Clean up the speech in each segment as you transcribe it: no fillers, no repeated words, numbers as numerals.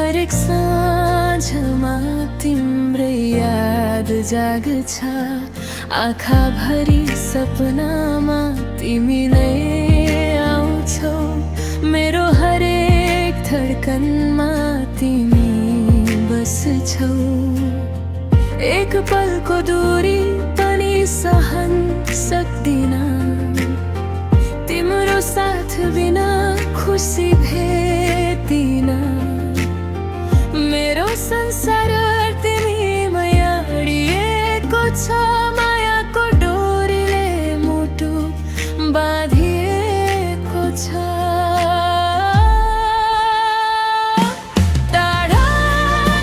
हरेक साँझमा तिम्रै याद जाग्छ। आँखाभरि सपनामा तिमी नै आउँछौ। मेरो हरेक धड्कनमा तिमी बस्छौ। एक पलको दूरी पनि सहन सक्दिन, तिम्रो साथ बिना खुसी भेट्दिन। मेरो संसार तिमीमै अडिएको छ। मायाको डोरीले मुटु बाँधिएको छ। टाढा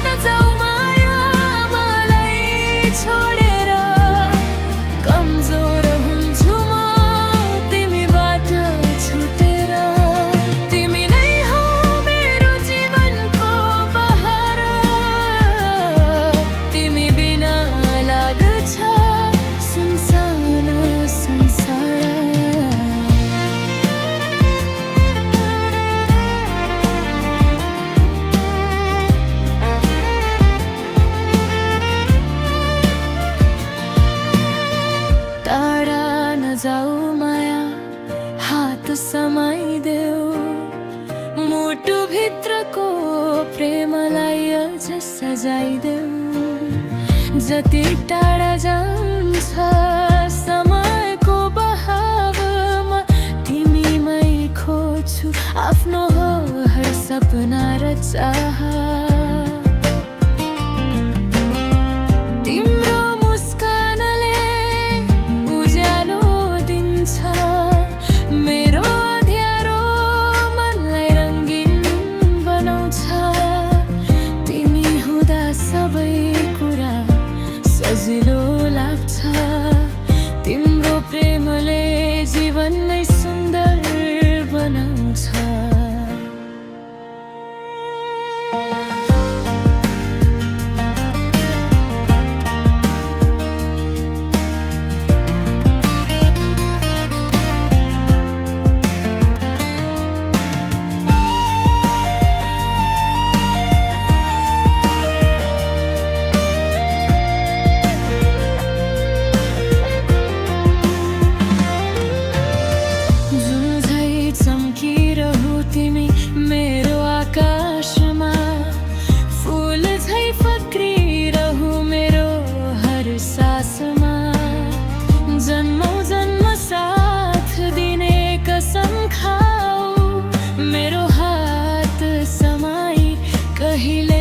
नजाऊ माया मलाई छोडेर, कमजोर हुन्छु म तिमीबाट छुटेर। तिमी नै हौ मेरो जीवनको बहार, तिमी बिना लाग्छ सुनसान संसार। टाढा नजाऊ माया, हात समाइदेऊ। मुटु भित्रको प्रेमलाई अझ सजाइदेऊ। जति टाढा जान्छ समयको बहावमा, तिमीमै खोज्छु आफ्नो हर सपना र चाह। तिम्रो मुस्कानले उज्यालो दिन्छ मेरो अँध्यारो मनलाई रङ्गीन बनाउँछ। तिमी हुँदा सबै कुरा सजिलो लाग्छ। तिम्रो प्रेमले जीवन नै सुन्दर बनाउँछ। जन्मौं जन्म साथ दिने कसम खाऊ, मेरो हात समाई कहिले